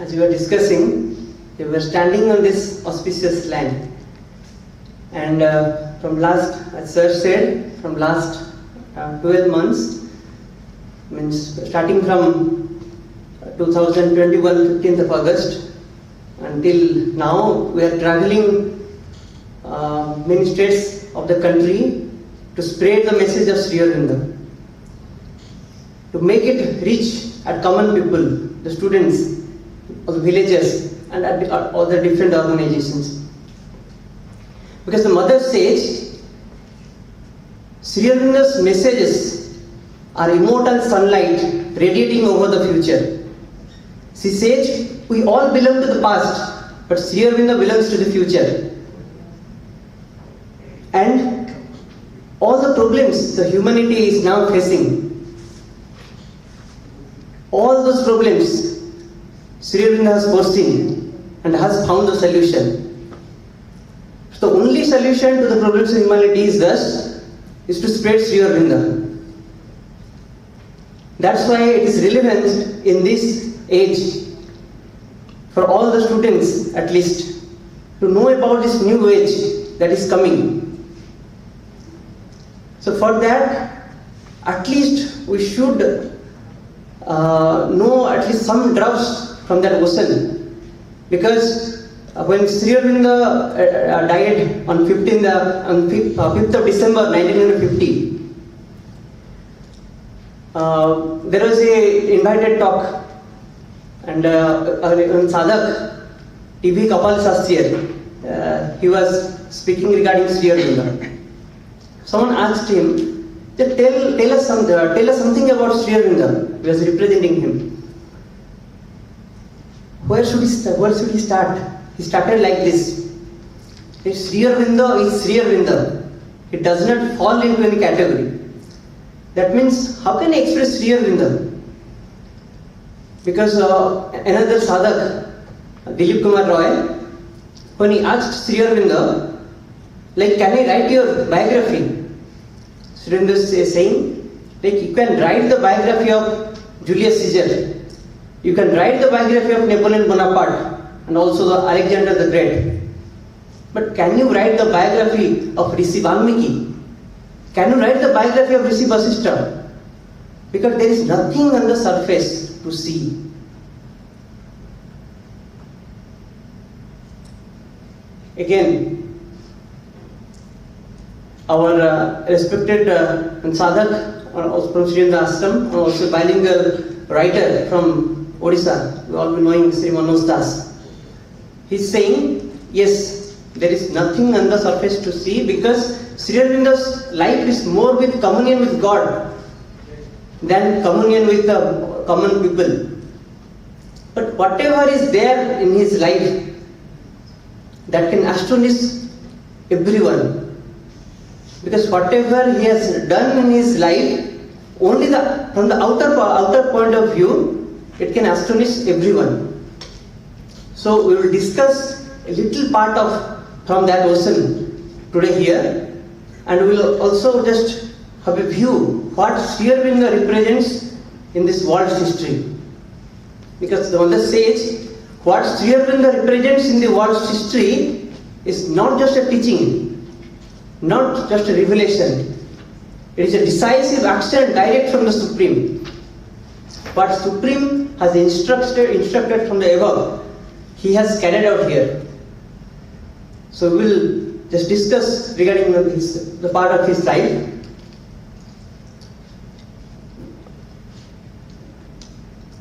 as we were discussing, we were standing on this auspicious land. And from last, as Sir said, from last 12 months, means starting from 2021, 15th of August, until now, we are traveling many states of the country to spread the message of Sri Aurobindo, to make it reach at common people, the students of the villages and at all the different organizations. Because the mother says, Sri Aurobindo's messages are immortal sunlight radiating over the future. She says, we all belong to the past, but Sri Aurobindo belongs to the future. And all the problems the humanity is now facing, all those problems Sri Aurobindo has foreseen and has found the solution. So the only solution to the problems of humanity is to spread Sri Aurobindo. That's why it is relevant in this age for all the students at least to know about this new age that is coming. So for that, at least we should know at least some drops from that ocean. Because when Sri Aurobindo died on 5th of December 1950, there was a invited talk, and Sadhak TV Kapal Sastri, he was speaking regarding Sri Aurobindo. Someone asked him, tell us something about Sri Aurobindo. He was representing him. Where should he start? He started like this. If Sri Aurobindo is Sri Aurobindo, it does not fall into any category. That means, how can I express Sri Aurobindo? Because another sadhak, Dilip Kumar Roy, when he asked Sri Aurobindo, like, can I write your biography? Sri Aurobindo is saying, like, you can write the biography of Julius Caesar, you can write the biography of Napoleon Bonaparte, and also the Alexander the Great. But can you write the biography of Rishi Valmiki? Can you write the biography of Rishi Vasishtha? Because there is nothing on the surface to see. Again, our respected sadhak from Sri Aurobindo Ashram, and also bilingual writer from Odisha, we all be knowing Sri Manoj Das. He is saying, yes, there is nothing on the surface to see, because Sri Aurobindo's life is more with communion with God than communion with the common people. But whatever is there in his life that can astonish everyone. Because whatever he has done in his life, only from the outer point of view, it can astonish everyone. So we will discuss a little part from that ocean today here, and we will also just have a view what Sri Aurobindo represents in this world's history. Because the one that says what Sri Aurobindo represents in the world's history is not just a teaching, not just a revelation. It is a decisive action direct from the Supreme. What Supreme has instructed from the above, he has carried out here. So we will just discuss regarding the part of his life.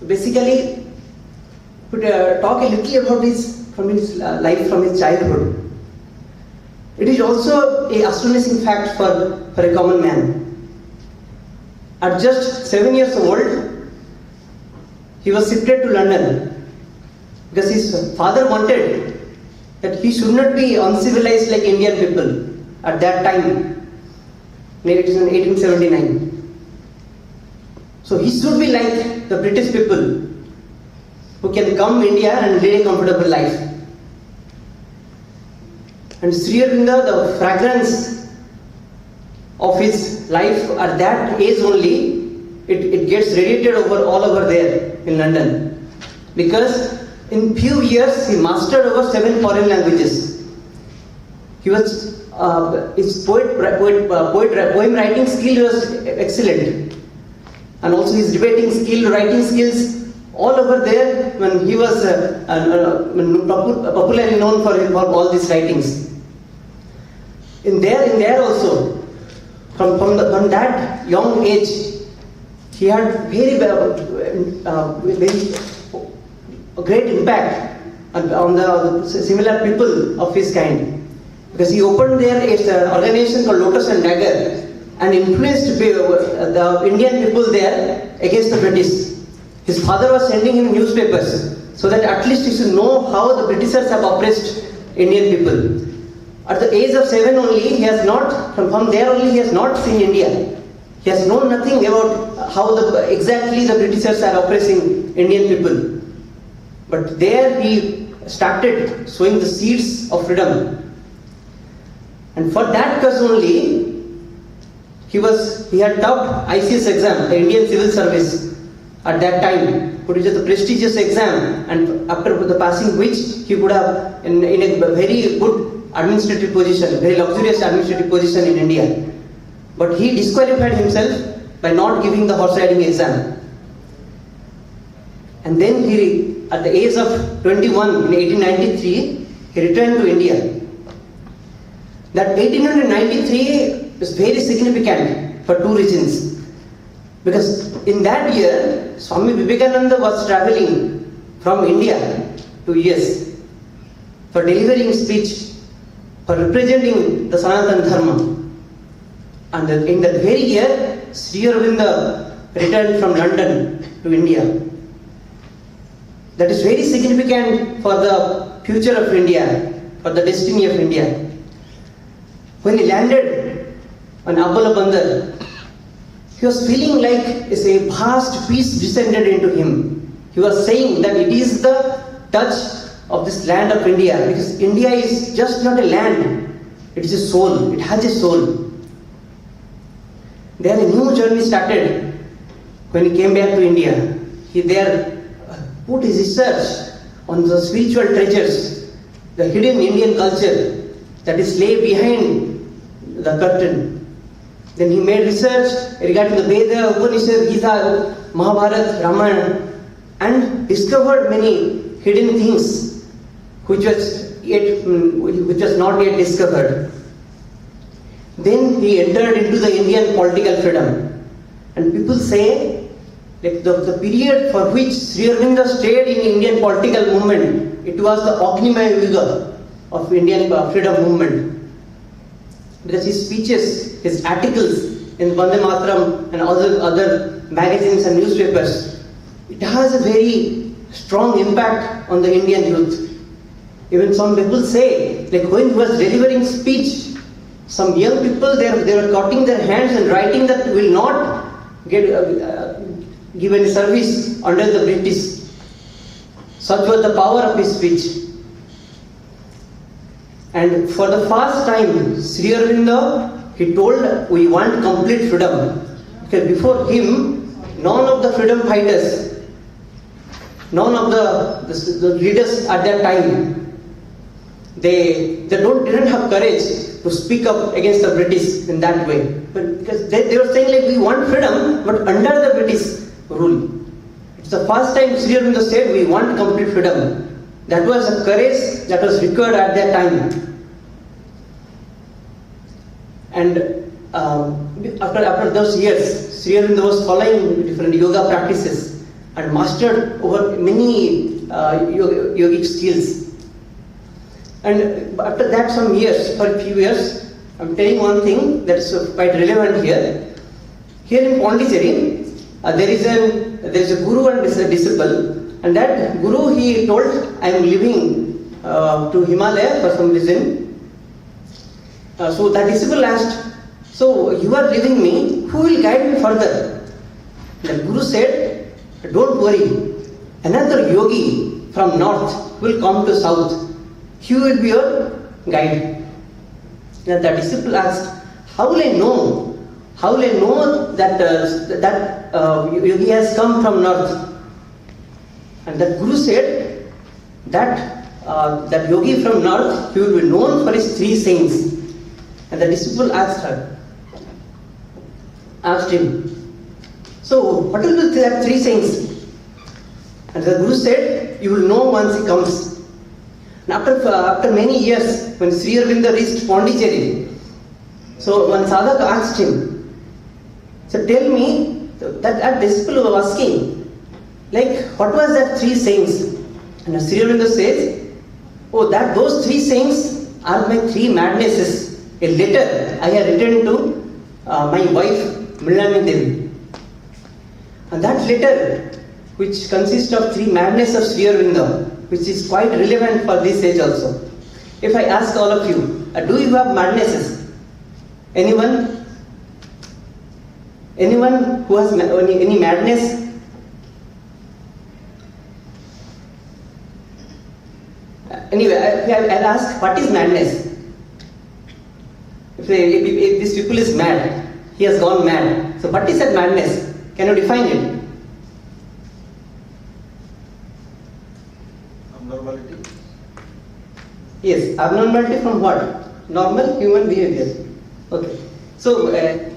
Basically, we talk a little about his life from his childhood. It is also an astonishing fact for a common man. At just 7 years old, he was shifted to London because his father wanted that he should not be uncivilized like Indian people at that time. It is in 1879. So he should be like the British people who can come to India and lead a comfortable life. And Sri Aurobindo, the fragrance of his life at that age only, it gets radiated all over there in London. Because In few years, he mastered over 7 foreign languages. He was his poem writing skill was excellent, and also his debating skill, writing skills, all over there. When he was popularly known for all these writings. In there also, from that young age, he had very great impact on the similar people of his kind. Because he opened there an organization called Lotus and Dagger and influenced the Indian people there against the British. His father was sending him newspapers so that at least he should know how the Britishers have oppressed Indian people. At the age of 7 only, he has not, from there only he has not seen India. He has known nothing about how exactly the Britishers are oppressing Indian people. But there he started sowing the seeds of freedom. And for that cause only, he had topped ICS exam, the Indian Civil Service, at that time, which is a prestigious exam, and after the passing which he could have in a very good administrative position, very luxurious administrative position in India. But he disqualified himself by not giving the horse riding exam. And then he, at the age of 21 in 1893, he returned to India. That 1893 is very significant for 2 reasons. Because in that year, Swami Vivekananda was traveling from India to US for delivering speech, for representing the Sanatana Dharma. And in that very year, Sri Aurobindo returned from London to India. That is very significant for the future of India, for the destiny of India. When he landed on Abala Bandar, he was feeling like a vast peace descended into him. He was saying that it is the touch of this land of India, because India is just not a land, it is a soul, it has a soul. Then a new journey started when he came back to India. He there put his research on the spiritual treasures, the hidden Indian culture that is lay behind the curtain. Then he made research regarding the Veda, Upanishad, Gita, Mahabharata, Ramayana, and discovered many hidden things which was not yet discovered. Then he entered into the Indian political freedom. And people say, like the period for which Sri Aurobindo stayed in Indian political movement, it was the Agnimaya Yuga of Indian freedom movement. Because his speeches, his articles in Vande Mataram and other magazines and newspapers, it has a very strong impact on the Indian youth. Even some people say, like when he was delivering speech, some young people they were cutting their hands and writing that will not give any service under the British. Such was the power of his speech. And for the first time, Sri Aurobindo, he told, we want complete freedom. Because before him, none of the freedom fighters, none of the leaders at that time, they didn't have courage to speak up against the British in that way. But because they were saying like we want freedom, but under the British rule. It's the first time Sri Aurobindo said we want complete freedom. That was a courage that was required at that time. And after those years, Sri Aurobindo was following different yoga practices and mastered over many yogic skills. And after that, for a few years, I'm telling one thing that is quite relevant here. Here in Pondicherry, there is a guru and a disciple, and that guru, he told, I am leaving to Himalaya for some reason. So that disciple asked, so you are leaving me, who will guide me further? The guru said, don't worry, another yogi from north will come to south. He will be your guide. Then the disciple asked, how will I know? How will I know that yogi has come from north? And the guru said, that yogi from north, he will be known for his 3 sayings. And the disciple asked him, so what will be that 3 sayings? And the Guru said, you will know once he comes. And after many years, when Sri Aurobindo reached Pondicherry, so one sadhak asked him, so tell me, that disciple was asking, like, what was that 3 sayings? And Sri Aurobindo says, oh, those 3 sayings are my 3 madnesses. A letter I have written to my wife, Mrilani Devi. And that letter, which consists of 3 madnesses of Sri Aurobindo, which is quite relevant for this age also. If I ask all of you, do you have madnesses? Anyone? Anyone who has any madness? Anyway, I'll ask, what is madness? If this people is mad, he has gone mad. So what is that madness? Can you define it? Abnormality. Yes, abnormality from what? Normal human behavior. Okay. So,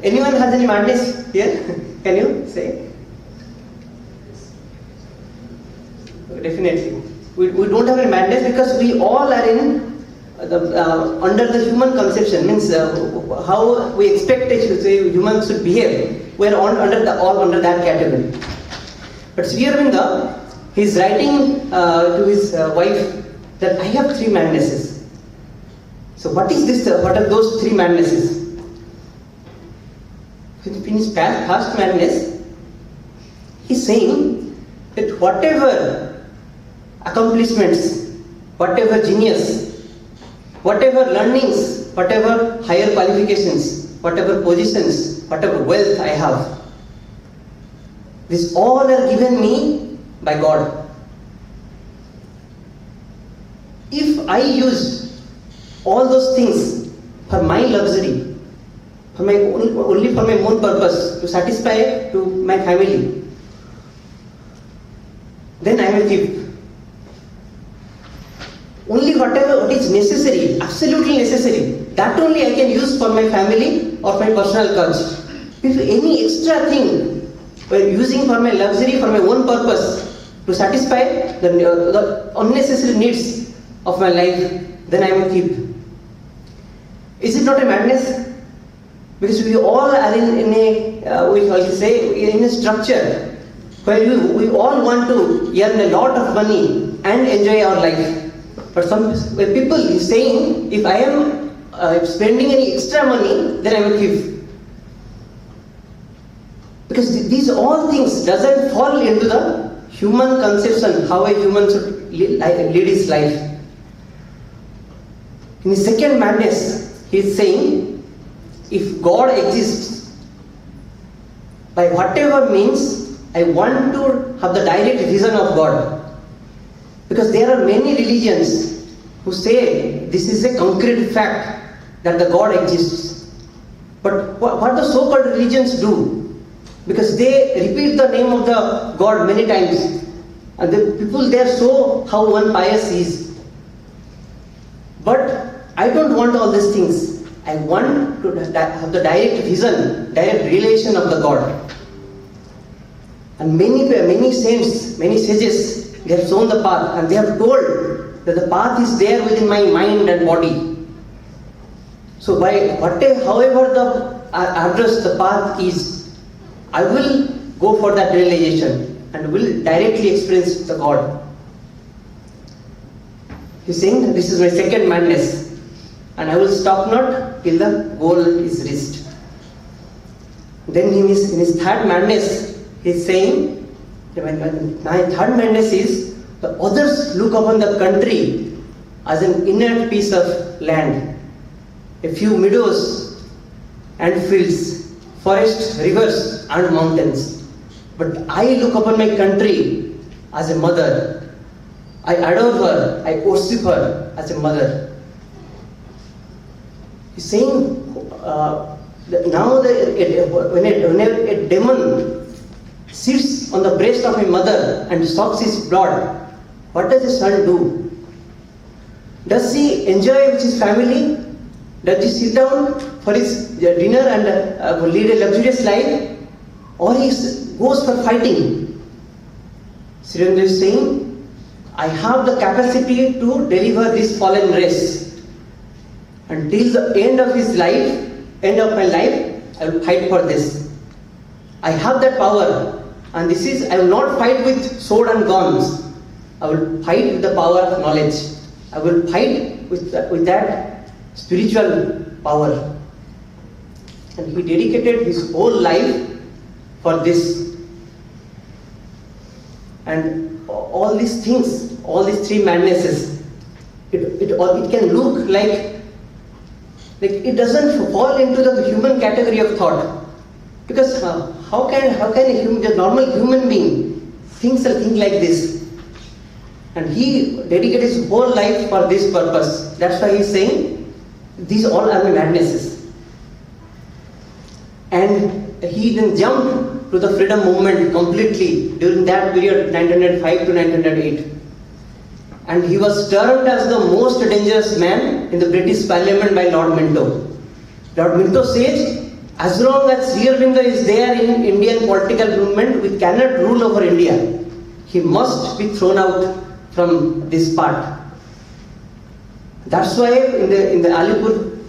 anyone has any madness here? Can you say? Definitely. We don't have any madness because we all are in under the human conception, means how we expect humans should behave. We are all under that category. But Sri Aurobindo, he is writing to his wife that I have 3 madnesses. So what is this? What are those 3 madnesses? In his past madness, he is saying that whatever accomplishments, whatever genius, whatever learnings, whatever higher qualifications, whatever positions, whatever wealth I have, this all are given me by God. If I use all those things for my luxury, only for my own purpose, to satisfy to my family, then I will keep. Only what is necessary, absolutely necessary, that only I can use for my family or my personal cause. If any extra thing we're using for my luxury, for my own purpose, to satisfy the unnecessary needs of my life, then I will keep. Is it not a madness? Because we all are in a structure where we all want to earn a lot of money and enjoy our life. But some people is saying, if I am spending any extra money, then I will give. Because these all things doesn't fall into the human conception, how a human should lead his life. In his second madness, he is saying, if God exists, by whatever means, I want to have the direct vision of God. Because there are many religions who say this is a concrete fact that the God exists. But what the so-called religions do, because they repeat the name of the God many times, and the people there show how one pious is. But I don't want all these things. I want to have the direct vision, direct relation of the God. And many saints, many sages, they have shown the path, and they have told that the path is there within my mind and body. So however the address the path is, I will go for that realization and will directly experience the God. He is saying that this is my second madness, and I will stop not till the goal is reached. Then in his third madness, he is saying, my third madness is, the others look upon the country as an inert piece of land, a few meadows and fields, forests, rivers and mountains. But I look upon my country as a mother. I adore her, I worship her as a mother. He's saying, whenever a demon sits on the breast of a mother and sucks his blood, What does a son do? Does he enjoy with his family? Does he sit down for his dinner and lead a luxurious life? Or he goes for fighting? Sri Aurobindo is saying, I have the capacity to deliver this fallen race. Until the end of his life, end of my life, I will fight for this. I have that power. And this is, I will not fight with sword and guns. I will fight with the power of knowledge. I will fight with that spiritual power. And he dedicated his whole life for this. And all these things, all these three madnesses, it can look like it doesn't fall into the human category of thought. Because how can a normal human being think something like this? And he dedicated his whole life for this purpose. That's why he's saying, these all are my madnesses. And he then jumped to the freedom movement completely during that period, 1905 to 1908. And he was termed as the most dangerous man in the British Parliament by Lord Minto. Lord Minto says, as long as Sri Aurobindo is there in Indian political movement, we cannot rule over India. He must be thrown out from this part. That's why in the Alipur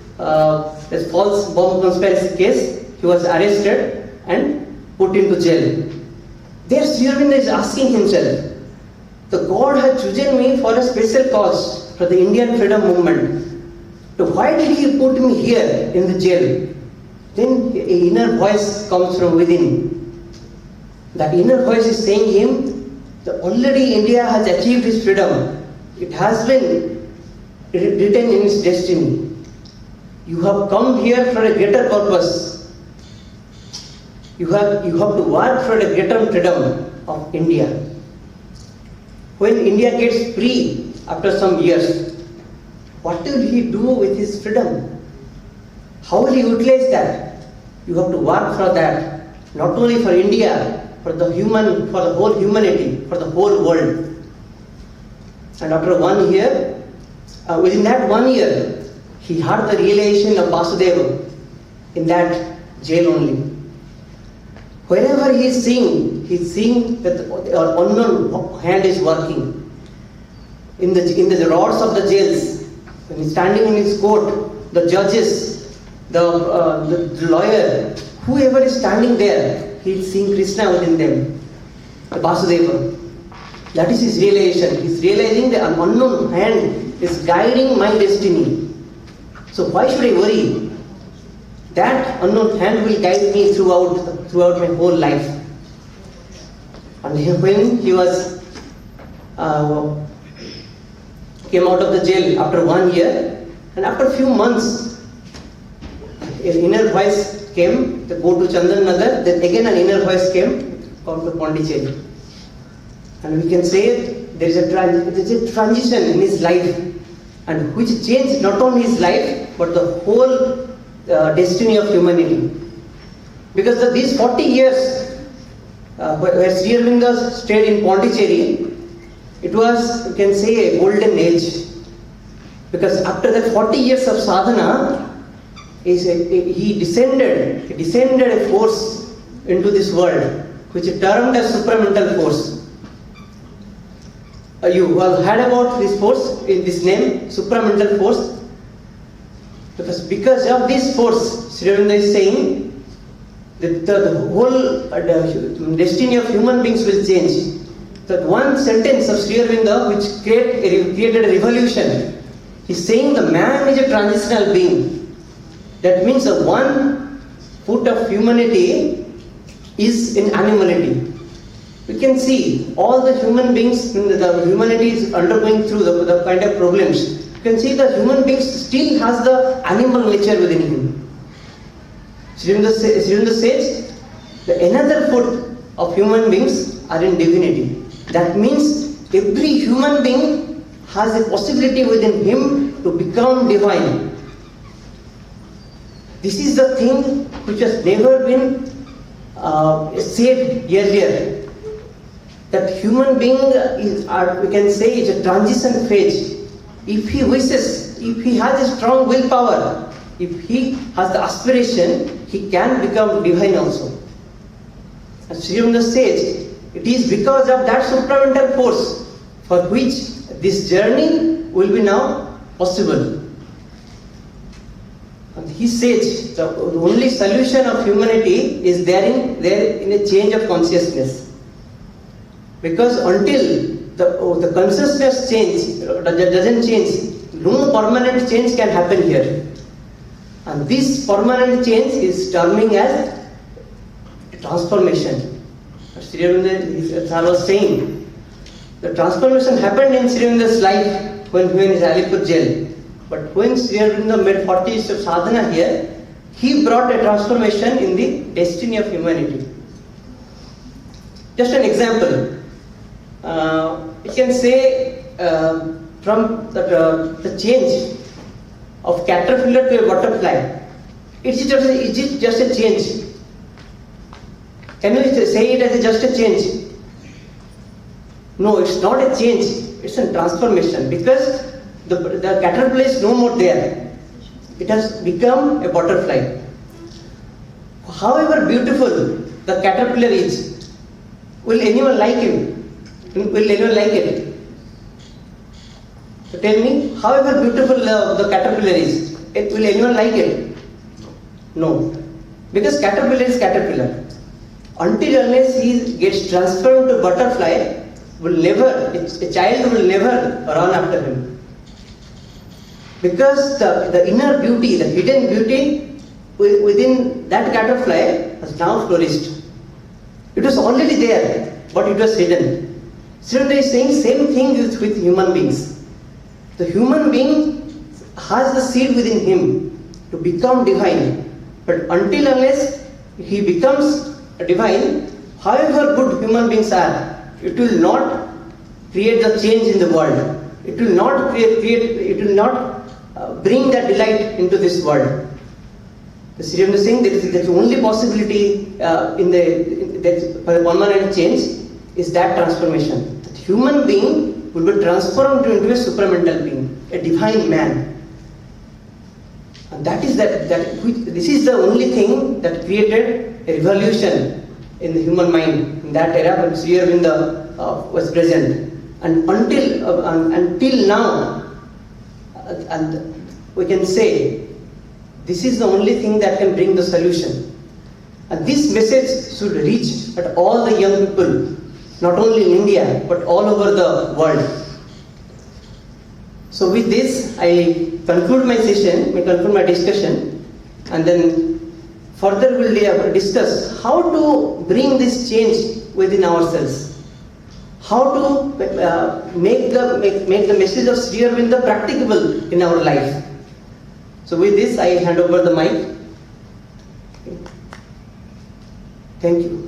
false bomb conspiracy case, he was arrested and put into jail. There Sri Aurobindo is asking himself, the God had chosen me for a special cause, for the Indian freedom movement. So why did he put me here in the jail? Then an inner voice comes from within. That inner voice is saying him, already India has achieved its freedom. It has been written in its destiny. You have come here for a greater purpose. You have to work for a greater freedom of India. When India gets free after some years, what will he do with his freedom? How will he utilize that? You have to work for that, not only for India, for the whole humanity, for the whole world. And after 1 year, within that 1 year, he had the realization of Vasudeva in that jail only. Wherever he is seeing that the unknown hand is working. In the rods of the jails, when he's standing in his court, the judges, the lawyer, whoever is standing there, he is seeing Krishna within them, the Vasudeva. That is his realization. He is realizing the unknown hand is guiding my destiny. So why should I worry? That unknown hand will guide me throughout my whole life. And when he was came out of the jail after 1 year, and after a few months, an inner voice came to go to Chandan Nagar. Then again an inner voice came to Pondicherry. And we can say there is a transition in his life, and which changed not only his life but the whole destiny of humanity. Because these 40 years where Sri Aurobindo stayed in Pondicherry, it was, you can say, a golden age. Because after that 40 years of sadhana, he descended a force into this world, which is termed as supramental force. You have heard about this force, in this name, supramental force. Because of this force, Sri Aurobindo is saying that the whole destiny of human beings will change. That one sentence of Sri Aurobindo which created a revolution. He's saying the man is a transitional being. That means the 1 foot of humanity is in animality. We can see all the human beings, the humanity is undergoing through the kind of problems. You can see the human being still has the animal nature within him. Sri Aurobindo says that another foot of human beings are in divinity. That means every human being has a possibility within him to become divine. This is the thing which has never been said earlier. that human being is, we can say, is a transition phase. If he wishes, if he has a strong willpower, if he has the aspiration, he can become divine also. As Sri Aurobindo says, it is because of that supramental force for which this journey will be now possible. And he says the only solution of humanity is there in a change of consciousness. Because until the consciousness doesn't change, no permanent change can happen here. And this permanent change is terming as transformation. Sri Aurobindo was saying, the transformation happened in Sri Aurobindo's life when he was in Alipur jail. But when Sri Aurobindo made 40 years of sadhana here, he brought a transformation in the destiny of humanity. Just an example. You can say from the change of caterpillar to a butterfly, is it just a change? Can you say it as just a change? No, it's not a change, it's a transformation, because the caterpillar is no more there. It has become a butterfly. However beautiful the caterpillar is, will anyone like him? Will anyone like it? So tell me, however beautiful the caterpillar is, will anyone like it? No. Because caterpillar is caterpillar. Until unless he gets transformed to butterfly, a child will never run after him. Because the inner beauty, the hidden beauty within that caterpillar has now flourished. It was already there, but it was hidden. Sri Aurobindo is saying same thing with human beings. The human being has the seed within him to become divine. But until unless he becomes divine, however good human beings are, it will not create the change in the world. It will not bring that delight into this world. The Sri Aurobindo is saying that the only possibility for a permanent change is that transformation. The human being will be transformed into a supramental being, a divine man. And this is the only thing that created a revolution in the human mind in that era when Sri Aurobindo was present. And until now, and we can say this is the only thing that can bring the solution. And this message should reach at all the young people, not only in India but all over the world. So with this, I conclude my session, conclude my discussion, and then further we'll discuss how to bring this change within ourselves. How to make the message of Sri Aurobindo practicable in our life. So with this, I hand over the mic. Thank you.